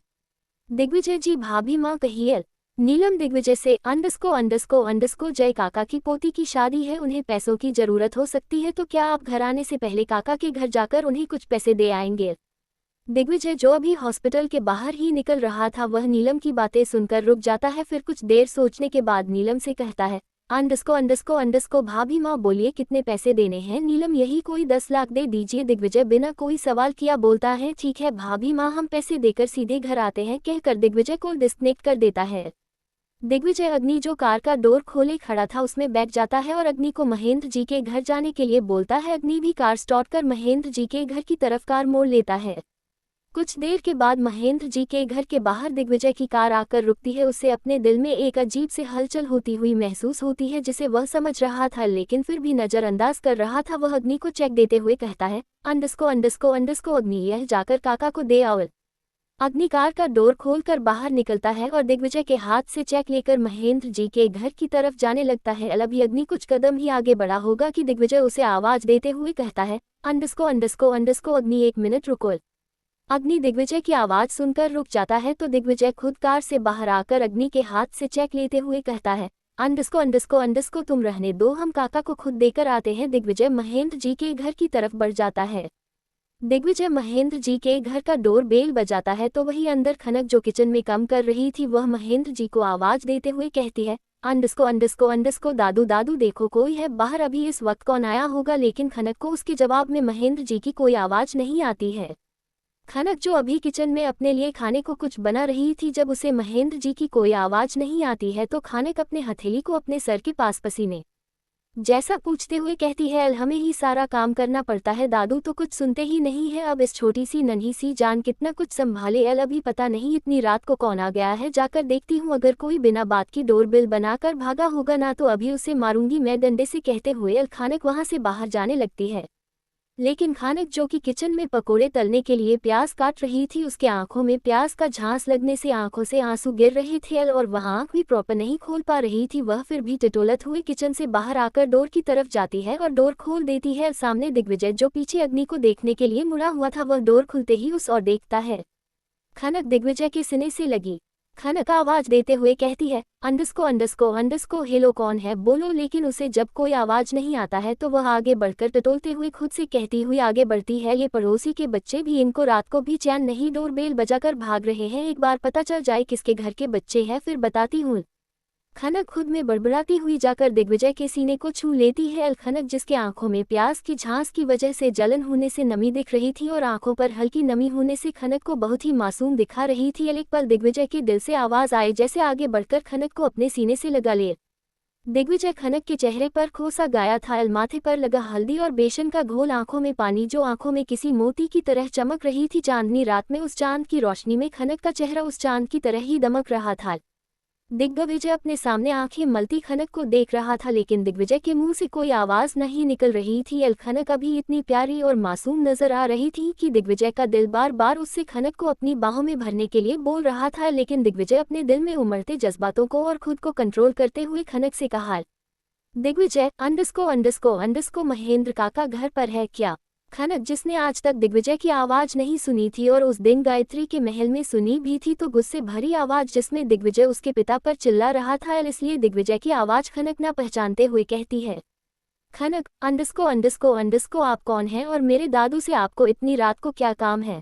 दिग्विजय जी भाभी माँ कहिए। नीलम दिग्विजय से अंडरस्को जय काका की पोती की शादी है, उन्हें पैसों की जरूरत हो सकती है, तो क्या आप घर आने से पहले काका के घर जाकर उन्हें कुछ पैसे दे आएंगे? दिग्विजय जो अभी हॉस्पिटल के बाहर ही निकल रहा था वह नीलम की बातें सुनकर रुक जाता है। फिर कुछ देर सोचने के बाद नीलम से कहता है, अंडरस्को भाभी माँ बोलिए कितने पैसे देने हैं? नीलम यही कोई 10 लाख दे दीजिए। दिग्विजय बिना कोई सवाल किया बोलता है, ठीक है भाभी माँ, हम पैसे देकर सीधे घर आते हैं, कहकर दिग्विजय को डिस्कनेक्ट कर देता है। दिग्विजय अग्नि जो कार का डोर खोले खड़ा था उसमें बैठ जाता है और अग्नि को महेंद्र जी के घर जाने के लिए बोलता है। अग्नि भी कार स्टार्ट कर महेंद्र जी के घर की तरफ कार मोड़ लेता है। कुछ देर के बाद महेंद्र जी के घर के बाहर दिग्विजय की कार आकर रुकती है। उसे अपने दिल में एक अजीब से हलचल होती हुई महसूस होती है, जिसे वह समझ रहा था लेकिन फिर भी नजरअंदाज कर रहा था। वह अग्नि को चेक देते हुए कहता है, अंडरस्को अग्नि, यह जाकर काका को दे आओ। अग्नि कार का डोर खोलकर बाहर निकलता है और दिग्विजय के हाथ से चेक लेकर महेंद्र जी के घर की तरफ जाने लगता है। अभी अग्नि कुछ कदम ही आगे बढ़ा होगा कि दिग्विजय उसे आवाज देते हुए कहता है, अंडरस्को अग्नि, एक मिनट रुको। अग्नि दिग्विजय की आवाज सुनकर रुक जाता है तो दिग्विजय खुद कार से बाहर आकर अग्नि के हाथ से चेक लेते हुए कहता है, अंडरस्को तुम रहने दो, हम काका को खुद देकर आते हैं। दिग्विजय महेंद्र जी के घर की तरफ बढ़ जाता है। दिग्विजय महेंद्र जी के घर का डोर बेल बजाता है तो वही अंदर खनक जो किचन में काम कर रही थी वह महेंद्र जी को आवाज देते हुए कहती है, अंडरस्को दादू देखो कोई है बाहर, अभी इस वक्त कौन आया होगा? लेकिन खनक को उसके जवाब में महेंद्र जी की कोई आवाज नहीं आती है। खनक जो अभी किचन में अपने लिए खाने को कुछ बना रही थी, जब उसे महेंद्र जी की कोई आवाज नहीं आती है तो खनक अपने हथेली को अपने सर के पास पसीने जैसा पूछते हुए कहती है, हमें ही सारा काम करना पड़ता है, दादू तो कुछ सुनते ही नहीं है। अब इस छोटी सी नन्ही सी जान कितना कुछ संभाले। अभी पता नहीं इतनी रात को कौन आ गया है, जाकर देखती हूँ, अगर कोई बिना बात की डोरबेल बनाकर भागा होगा ना तो अभी उसे मारूंगी मैं डंडे से, कहते हुए खानक वहां से बाहर जाने लगती है। लेकिन खानक जो कि किचन में पकोड़े तलने के लिए प्याज काट रही थी, उसके आंखों में प्याज का झांस लगने से आंखों से आंसू गिर रहे थे और वह आंख भी प्रॉपर नहीं खोल पा रही थी। वह फिर भी टटोलत हुए किचन से बाहर आकर डोर की तरफ जाती है और डोर खोल देती है। सामने दिग्विजय जो पीछे अग्नि को देखने के लिए मुड़ा हुआ था वह डोर खुलते ही उस ओर देखता है। खनक दिग्विजय के सीने से लगी। खनक आवाज देते हुए कहती है, अंडरस्को हेलो कौन है बोलो। लेकिन उसे जब कोई आवाज नहीं आता है तो वह आगे बढ़कर टटोलते हुए खुद से कहती हुई आगे बढ़ती है, ये पड़ोसी के बच्चे भी, इनको रात को भी चैन नहीं, डोरबेल बजाकर भाग रहे हैं, एक बार पता चल जाए किसके घर के बच्चे हैं फिर बताती हूँ। खनक खुद में बड़बड़ाती हुई जाकर दिग्विजय के सीने को छू लेती है। खनक जिसके आंखों में प्याज की झांस की वजह से जलन होने से नमी दिख रही थी और आंखों पर हल्की नमी होने से खनक को बहुत ही मासूम दिखा रही थी। एक पल दिग्विजय के दिल से आवाज आए जैसे आगे बढ़कर खनक को अपने सीने से लगा ले। दिग्विजय खनक के चेहरे पर खोसा गाया था, माथे पर लगा हल्दी और बेसन का घोल, आंखों में पानी जो आंखों में किसी मोती की तरह चमक रही थी। चांदनी रात में उस चांद की रोशनी में खनक का चेहरा उस चांद की तरह ही दमक रहा था। दिग्विजय अपने सामने आंखें मलती खनक को देख रहा था, लेकिन दिग्विजय के मुंह से कोई आवाज नहीं निकल रही थी। खनक अभी इतनी प्यारी और मासूम नजर आ रही थी कि दिग्विजय का दिल बार बार उससे खनक को अपनी बाहों में भरने के लिए बोल रहा था, लेकिन दिग्विजय अपने दिल में उमड़ते जज्बातों को और खुद को कंट्रोल करते हुए खनक से कहा, दिग्विजय अंडस्को महेंद्र काका घर पर है क्या? खनक, जिसने आज तक दिग्विजय की आवाज नहीं सुनी थी और उस दिन गायत्री के महल में सुनी भी थी, तो गुस्से भरी आवाज जिसमें दिग्विजय उसके पिता पर चिल्ला रहा था, इसलिए दिग्विजय की आवाज खनक न पहचानते हुए कहती है, खनक अंडस्को आप कौन हैं और मेरे दादू से आपको इतनी रात को क्या काम है?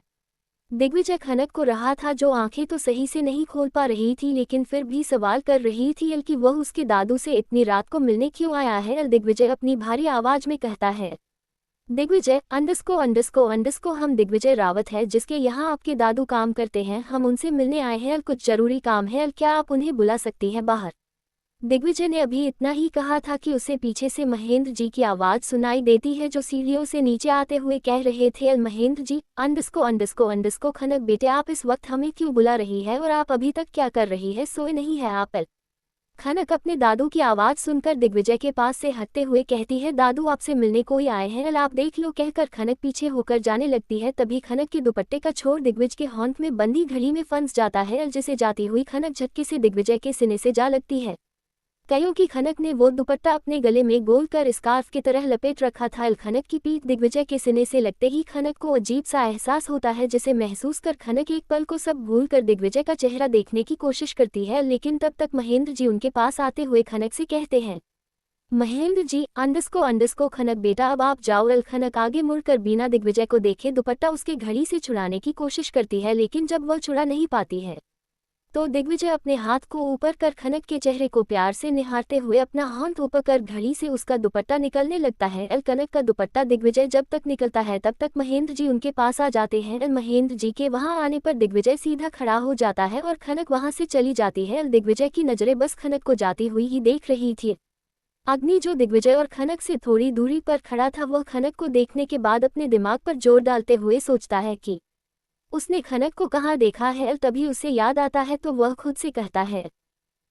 दिग्विजय खनक को रहा था, जो आंखें तो सही से नहीं खोल पा रही थी लेकिन फिर भी सवाल कर रही थी कि वह उसके दादू से इतनी रात को मिलने क्यों आया है। दिग्विजय अपनी भारी आवाज में कहता है, दिग्विजय अंडस्को हम दिग्विजय रावत है जिसके यहाँ आपके दादू काम करते हैं, हम उनसे मिलने आए हैं, कुछ जरूरी काम है, क्या आप उन्हें बुला सकती हैं बाहर? दिग्विजय ने अभी इतना ही कहा था कि उसे पीछे से महेंद्र जी की आवाज सुनाई देती है, जो सीढ़ियों से नीचे आते हुए कह रहे थे, महेंद्र जी अंडस्को खनक बेटे आप इस वक्त हमें क्यों बुला रही है और आप अभी तक क्या कर रही है, सोए नहीं है आप? खनक अपने दादू की आवाज सुनकर दिग्विजय के पास से हटते हुए कहती है, दादू आपसे मिलने कोई आए हैं, आप देख लो, कहकर खनक पीछे होकर जाने लगती है। तभी खनक के दुपट्टे का छोर दिग्विजय के होंठ में बंधी घड़ी में फंस जाता है, जिसे जाती हुई खनक झटके से दिग्विजय के सीने से जा लगती है। कईयों की खनक ने वो दुपट्टा अपने गले में गोल कर स्कार्फ की तरह लपेट रखा था। खनक की पीठ दिग्विजय के सीने से लगते ही खनक को अजीब सा एहसास होता है, जिसे महसूस कर खनक एक पल को सब भूल कर दिग्विजय का चेहरा देखने की कोशिश करती है, लेकिन तब तक महेंद्र जी उनके पास आते हुए खनक से कहते हैं, महेंद्र जी अंडस्को खनक बेटा अब आप जाओ। खनक आगे मुड़कर बिना दिग्विजय को देखे दुपट्टा उसके घड़ी से छुड़ाने की कोशिश करती है, लेकिन जब वह छुड़ा नहीं पाती है तो दिग्विजय अपने हाथ को ऊपर कर खनक के चेहरे को प्यार से निहारते हुए अपना हाथ ऊपर कर घड़ी से उसका दुपट्टा निकलने लगता है। खनक का दुपट्टा दिग्विजय जब तक निकलता है तब तक महेंद्र जी उनके पास आ जाते हैं। महेंद्र जी के वहां आने पर दिग्विजय सीधा खड़ा हो जाता है और खनक वहां से चली जाती है। दिग्विजय की नजरें बस खनक को जाती हुई ही देख रही थी। अग्नि, जो दिग्विजय और खनक से थोड़ी दूरी पर खड़ा था, वह खनक को देखने के बाद अपने दिमाग पर जोर डालते हुए सोचता है कि उसने खनक को कहाँ देखा है। तभी उसे याद आता है तो वह खुद से कहता है,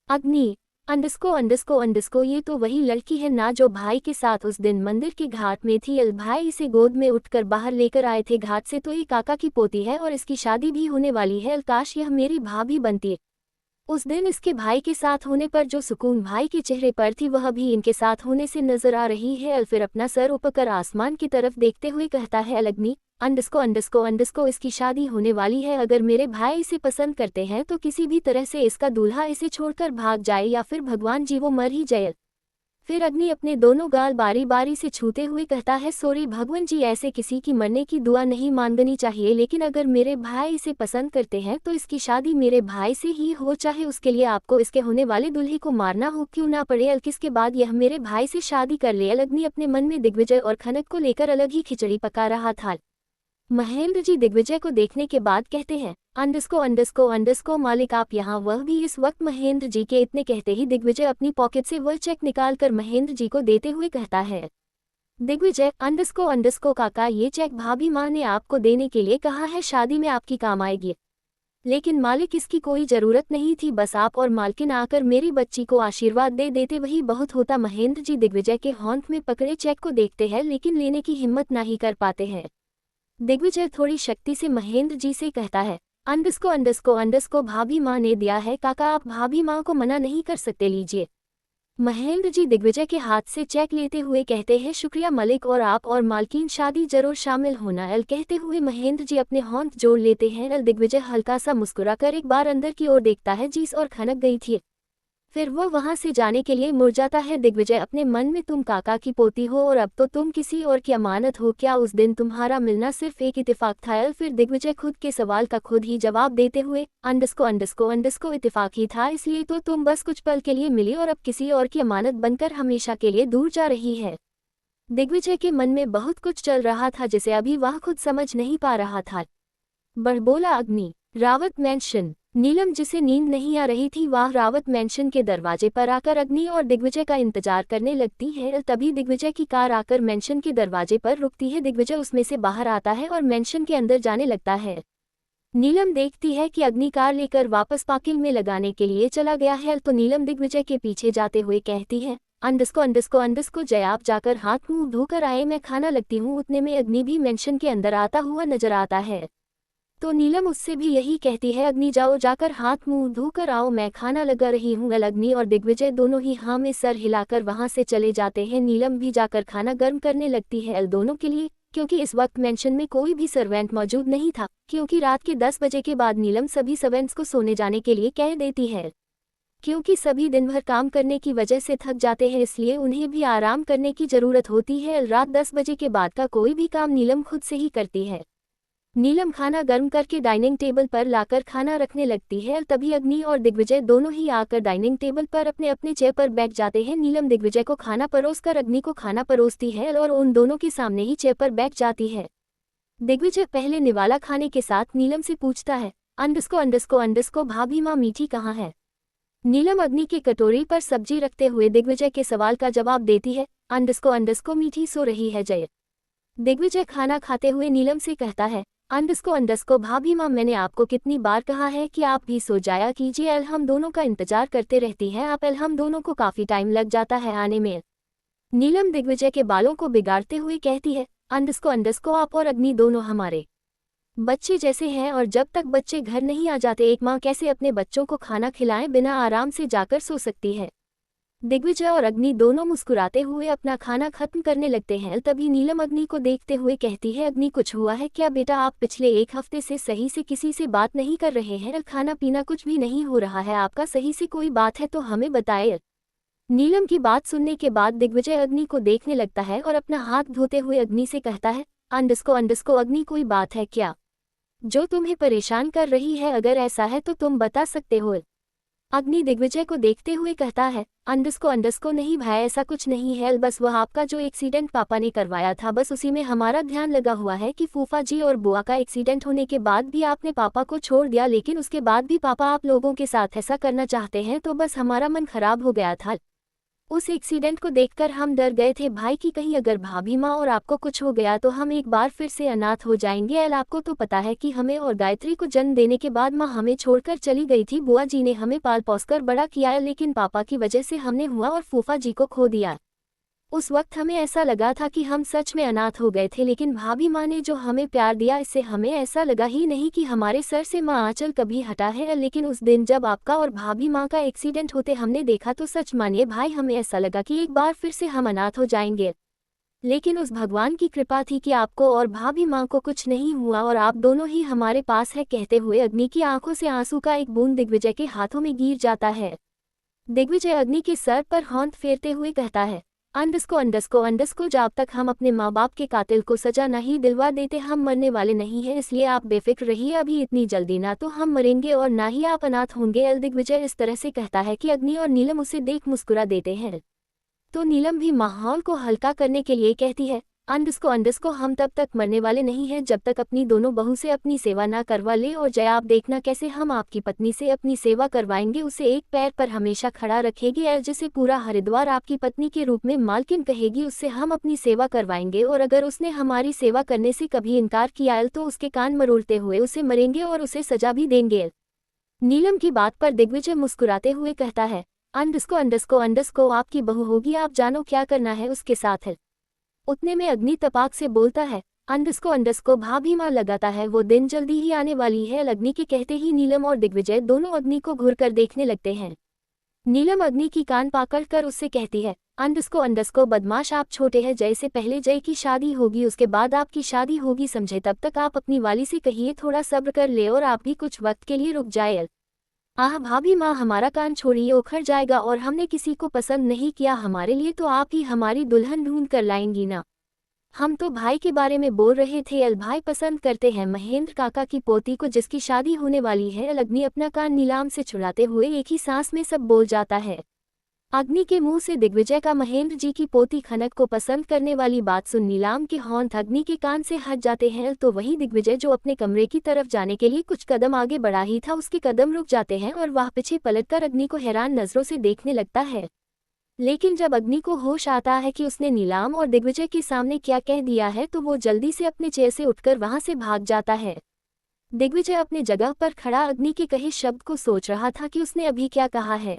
अग्नि अंडस्को ये तो वही लड़की है ना जो भाई के साथ उस दिन मंदिर के घाट में थी। भाई इसे गोद में उठकर बाहर लेकर आए थे घाट से, तो ये काका की पोती है और इसकी शादी भी होने वाली है। काश यह मेरी भाभी बनती। उस दिन इसके भाई के साथ होने पर जो सुकून भाई के चेहरे पर थी वह भी इनके साथ होने से नजर आ रही है। फिर अपना सर ऊपर आसमान की तरफ देखते हुए कहता है, अग्नि अंडस्को इसकी शादी होने वाली है। अगर मेरे भाई इसे पसंद करते हैं तो किसी भी तरह से इसका दूल्हा इसे छोड़कर भाग जाए या फिर भगवान जी वो मर ही जाए। फिर अग्नि अपने दोनों गाल बारी बारी से छूते हुए कहता है, सॉरी भगवान जी, ऐसे किसी की मरने की दुआ नहीं मांगनी चाहिए, लेकिन अगर मेरे भाई इसे पसंद करते हैं तो इसकी शादी मेरे भाई से ही हो, चाहे उसके लिए आपको इसके होने वाले दूल्हे को मारना हो क्यों ना पड़े। किसके बाद यह मेरे भाई से शादी कर ले। अग्नि अपने मन में दिग्विजय और खनक को लेकर अलग ही खिचड़ी पका रहा था। महेंद्र जी दिग्विजय को देखने के बाद कहते हैं, अंडस्को मालिक आप यहाँ? वह भी इस वक्त महेंद्र जी के इतने कहते ही दिग्विजय अपनी पॉकेट से वह चेक निकालकर महेंद्र जी को देते हुए कहता है, दिग्विजय अंडस्को काका, ये चेक भाभी माँ ने आपको देने के लिए कहा है, शादी में आपकी काम आएगी। लेकिन मालिक इसकी कोई जरूरत नहीं थी, बस आप और मालकिन आकर मेरी बच्ची को आशीर्वाद दे देते वही बहुत होता। महेंद्र जी दिग्विजय के होंठ में पकड़े चेक को देखते हैं लेकिन लेने की हिम्मत नहीं कर पाते हैं। दिग्विजय थोड़ी शक्ति से महेंद्र जी से कहता है, अंडस्को भाभी माँ ने दिया है काका, आप भाभी माँ को मना नहीं कर सकते, लीजिए। महेंद्र जी दिग्विजय के हाथ से चेक लेते हुए कहते हैं, शुक्रिया मलिक, और आप और मालकिन शादी जरूर शामिल होना। कहते हुए महेंद्र जी अपने होंठ जोड़ लेते हैं। दिग्विजय हल्का सा मुस्कुराकर एक बार अंदर की ओर देखता है, जीस और खनक गई थी। फिर वो वहां से जाने के लिए मुड़ जाता है। दिग्विजय अपने मन में, तुम काका की पोती हो और अब तो तुम किसी और की अमानत हो, क्या उस दिन तुम्हारा मिलना सिर्फ एक इत्तेफाक था? फिर दिग्विजय खुद के सवाल का खुद ही जवाब देते हुए, अंडस्को इत्तेफाक ही था, इसलिए तो तुम बस कुछ पल के लिए मिली और अब किसी और की अमानत बनकर हमेशा के लिए दूर जा रही है। दिग्विजय के मन में बहुत कुछ चल रहा था जिसे अभी वह खुद समझ नहीं पा रहा था। बड़बोला अग्नि। रावत मैंशन। नीलम, जिसे नींद नहीं आ रही थी, वह रावत मैंशन के दरवाजे पर आकर अग्नि और दिग्विजय का इंतजार करने लगती है। तभी दिग्विजय की कार आकर मैंशन के दरवाजे पर रुकती है। दिग्विजय उसमें से बाहर आता है और मैंशन के अंदर जाने लगता है। नीलम देखती है कि अग्नि कार लेकर वापस पार्किंग में लगाने के लिए चला गया है, तो नीलम दिग्विजय के पीछे जाते हुए कहती है, अंडस्को जय आप जाकर हाथ मुंह धोकर आए, मैं खाना लगती हूँ। उतने में अग्नि भी मेंशन के अंदर आता हुआ नजर आता है, तो नीलम उससे भी यही कहती है, अग्नि जाओ जाकर हाथ मुंह धोकर आओ, मैं खाना लगा रही हूँ। अग्नि और दिग्विजय दोनों ही हाँ में सर हिलाकर वहां से चले जाते हैं। नीलम भी जाकर खाना गर्म करने लगती है दोनों के लिए, क्योंकि इस वक्त मेंशन में कोई भी सर्वेंट मौजूद नहीं था, क्योंकि रात के 10 बजे के बाद नीलम सभी सर्वेंट्स को सोने जाने के लिए कह देती है, क्योंकि सभी दिन भर काम करने की वजह से थक जाते हैं, इसलिए उन्हें भी आराम करने की जरूरत होती है। रात 10 बजे के बाद का कोई भी काम नीलम खुद से ही करती है। नीलम खाना गर्म करके डाइनिंग टेबल पर लाकर खाना रखने लगती है, तभी अग्नि और दिग्विजय दोनों ही आकर डाइनिंग टेबल पर अपने अपने चेयर पर बैठ जाते हैं। नीलम दिग्विजय को खाना परोसकर अग्नि को खाना परोसती है और उन दोनों के सामने ही चेयर पर बैठ जाती है। दिग्विजय पहले निवाला खाने के साथ नीलम से पूछता है, अंडस्को भाभी माँ मीठी कहाँ है। नीलम अग्नि की कटोरी पर सब्जी रखते हुए दिग्विजय के सवाल का जवाब देती है, अंडस्को मीठी सो रही है जय। दिग्विजय खाना खाते हुए नीलम से कहता है, अंडस्को भाभी माँ, मैंने आपको कितनी बार कहा है कि आप भी सो जाया कीजिए, एल हम दोनों का इंतजार करते रहती हैं आप, एल हम दोनों को काफी टाइम लग जाता है आने में। नीलम दिग्विजय के बालों को बिगाड़ते हुए कहती है, अंडस्को आप और अग्नि दोनों हमारे बच्चे जैसे हैं, और जब तक बच्चे घर नहीं आ जाते एक माँ कैसे अपने बच्चों को खाना खिलाए बिना आराम से जाकर सो सकती है। दिग्विजय और अग्नि दोनों मुस्कुराते हुए अपना खाना खत्म करने लगते हैं, तभी नीलम अग्नि को देखते हुए कहती है, अग्नि कुछ हुआ है क्या बेटा, आप पिछले एक हफ्ते से सही से किसी से बात नहीं कर रहे हैं, खाना पीना कुछ भी नहीं हो रहा है आपका, सही से कोई बात है तो हमें बताएं। नीलम की बात सुनने के बाद दिग्विजय अग्नि को देखने लगता है और अपना हाथ धोते हुए अग्नि से कहता है, अंडस्को अग्नि कोई बात है क्या जो तुम्हें परेशान कर रही है, अगर ऐसा है तो तुम बता सकते हो। अग्नि दिग्विजय को देखते हुए कहता है, अंडस्को नहीं भाई, ऐसा कुछ नहीं है, बस वह आपका जो एक्सीडेंट पापा ने करवाया था बस उसी में हमारा ध्यान लगा हुआ है कि फूफा जी और बुआ का एक्सीडेंट होने के बाद भी आपने पापा को छोड़ दिया, लेकिन उसके बाद भी पापा आप लोगों के साथ ऐसा करना चाहते हैं, तो बस हमारा मन खराब हो गया था। उस एक्सीडेंट को देखकर हम डर गए थे भाई कि कहीं अगर भाभी माँ और आपको कुछ हो गया तो हम एक बार फिर से अनाथ हो जाएंगे। एल आपको तो पता है कि हमें और गायत्री को जन्म देने के बाद माँ हमें छोड़कर चली गई थी, बुआ जी ने हमें पाल पोस कर बड़ा किया, लेकिन पापा की वजह से हमने हुआ और फूफा जी को खो दिया। उस वक्त हमें ऐसा लगा था कि हम सच में अनाथ हो गए थे, लेकिन भाभी माँ ने जो हमें प्यार दिया इससे हमें ऐसा लगा ही नहीं कि हमारे सर से माँ आंचल कभी हटा है। लेकिन उस दिन जब आपका और भाभी माँ का एक्सीडेंट होते हमने देखा तो सच मानिए भाई हमें ऐसा लगा कि एक बार फिर से हम अनाथ हो जाएंगे, लेकिन उस भगवान की कृपा थी कि आपको और भाभी माँ को कुछ नहीं हुआ और आप दोनों ही हमारे पास है। कहते हुए अग्नि की आंखों से आंसू का एक बूंद दिग्विजय के हाथों में गिर जाता है। दिग्विजय अग्नि के सर पर हाथ फेरते हुए कहता है, अंडस्को जब तक हम अपने माँ बाप के कातिल को सजा नहीं दिलवा देते हम मरने वाले नहीं हैं, इसलिए आप बेफिक्र रहिए, अभी इतनी जल्दी ना तो हम मरेंगे और ना ही आप अनाथ होंगे। दिग्विजय इस तरह से कहता है कि अग्नि और नीलम उसे देख मुस्कुरा देते हैं, तो नीलम भी माहौल को हल्का करने के लिए कहती है, अंडस्को हम तब तक मरने वाले नहीं हैं जब तक अपनी दोनों बहू से अपनी सेवा ना करवा ले, और जय आप देखना कैसे हम आपकी पत्नी से अपनी सेवा करवाएंगे, उसे एक पैर पर हमेशा खड़ा रखेगी, और जिसे पूरा हरिद्वार आपकी पत्नी के रूप में मालकिन कहेगी उससे हम अपनी सेवा करवाएंगे, और अगर उसने हमारी सेवा करने से कभी इनकार किया तो उसके कान मरोड़ते हुए उसे मरेंगे और उसे सजा भी देंगे। नीलम की बात पर दिग्विजय मुस्कुराते हुए कहता है, अंडस्को आपकी बहू होगी, आप जानो क्या करना है उसके साथ है। उतने में अग्नि तपाक से बोलता है, अंडस्को भाभी माँ लगाता है वो दिन जल्दी ही आने वाली है। अग्नि के कहते ही नीलम और दिग्विजय दोनों अग्नि को घूर कर देखने लगते हैं। नीलम अग्नि की कान पकड़ कर उससे कहती है, अंडस्को बदमाश आप छोटे हैं, जय से पहले जय की शादी होगी उसके बाद आपकी शादी होगी, समझे, तब तक आप अपनी वाली से कहिए थोड़ा सब्र कर ले और आप भी कुछ वक्त के लिए रुक जाए। आह भाभी माँ हमारा कान छोड़िए, उखड़ जाएगा, और हमने किसी को पसंद नहीं किया हमारे लिए तो आप ही हमारी दुल्हन ढूंढ कर लाएंगी ना। हम तो भाई के बारे में बोल रहे थे, अल भाई पसंद करते हैं महेंद्र काका की पोती को जिसकी शादी होने वाली है। अग्नि अपना कान नीलाम से छुड़ाते हुए एक ही सांस में सब बोल जाता है। अग्नि के मुंह से दिग्विजय का महेंद्र जी की पोती खनक को पसंद करने वाली बात सुन नीलाम के होंठ अग्नि के कान से हट जाते हैं, तो वहीं दिग्विजय जो अपने कमरे की तरफ जाने के लिए कुछ कदम आगे बढ़ा ही था उसके कदम रुक जाते हैं और वह पीछे पलटकर अग्नि को हैरान नजरों से देखने लगता है। लेकिन जब अग्नि को होश आता है कि उसने नीलाम और दिग्विजय के सामने क्या कह दिया है तो वो जल्दी से अपने चेयर से उठकर वहां से भाग जाता है। दिग्विजय अपने जगह पर खड़ा अग्नि के कहे शब्द को सोच रहा था कि उसने अभी क्या कहा है।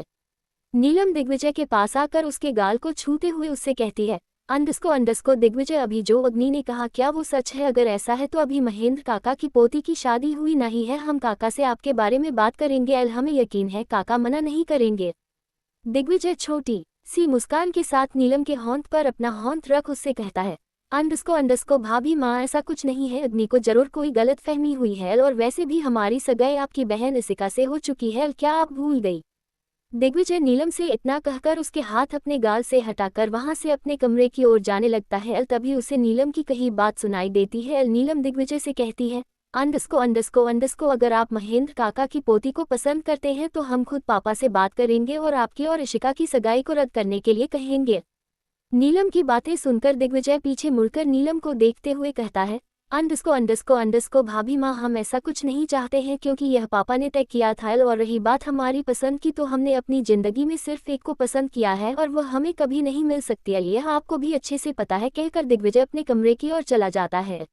नीलम दिग्विजय के पास आकर उसके गाल को छूते हुए उससे कहती है, अंडस्को दिग्विजय, अभी जो अग्नि ने कहा क्या वो सच है? अगर ऐसा है तो अभी महेंद्र काका की पोती की शादी हुई नहीं है। हम काका से आपके बारे में बात करेंगे। हमें यकीन है काका मना नहीं करेंगे। दिग्विजय छोटी सी मुस्कान के साथ नीलम के होंठ पर अपना होंठ रख उससे कहता है, अंडस्को भाभी माँ, ऐसा कुछ नहीं है। अग्नि को जरूर कोई गलतफहमी हुई है और वैसे भी हमारी सगाई आपकी बहन इसिका से हो चुकी है, क्या आप भूल गई? दिग्विजय नीलम से इतना कहकर उसके हाथ अपने गाल से हटाकर वहां से अपने कमरे की ओर जाने लगता है। तभी उसे नीलम की कही बात सुनाई देती है। नीलम दिग्विजय से कहती है, अंडस्को, अगर आप महेंद्र काका की पोती को पसंद करते हैं तो हम खुद पापा से बात करेंगे और आपकी और इशिका की सगाई को रद्द करने के लिए कहेंगे। नीलम की बातें सुनकर दिग्विजय पीछे मुड़कर नीलम को देखते हुए कहता है, अंडस्को भाभी माँ, हम ऐसा कुछ नहीं चाहते हैं क्योंकि यह पापा ने तय किया था। और रही बात हमारी पसंद की, तो हमने अपनी जिंदगी में सिर्फ एक को पसंद किया है और वह हमें कभी नहीं मिल सकती है, यह आपको भी अच्छे से पता है, कहकर दिग्विजय अपने कमरे की ओर चला जाता है।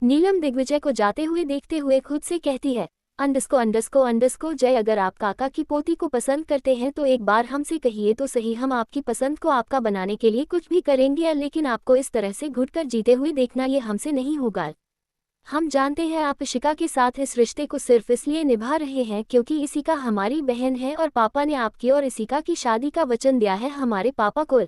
नीलम दिग्विजय को जाते हुए देखते हुए खुद से कहती है, अंडस्को जय, अगर आप काका की पोती को पसंद करते हैं तो एक बार हमसे कहिए तो सही, हम आपकी पसंद को आपका बनाने के लिए कुछ भी करेंगे। लेकिन आपको इस तरह से घुटकर जीते हुए देखना ये हमसे नहीं होगा। हम जानते हैं आप इशिका के साथ इस रिश्ते को सिर्फ इसलिए निभा रहे हैं क्योंकि इशिका हमारी बहन है और पापा ने आपकी और इशिका की शादी का वचन दिया है हमारे पापा को।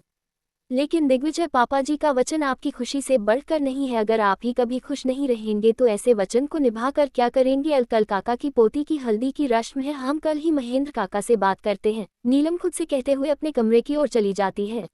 लेकिन दिग्विजय, पापा जी का वचन आपकी खुशी से बढ़कर नहीं है। अगर आप ही कभी खुश नहीं रहेंगे तो ऐसे वचन को निभाकर क्या करेंगे? कल काका की पोती की हल्दी की रस्म है, हम कल ही महेंद्र काका से बात करते हैं। नीलम खुद से कहते हुए अपने कमरे की ओर चली जाती है।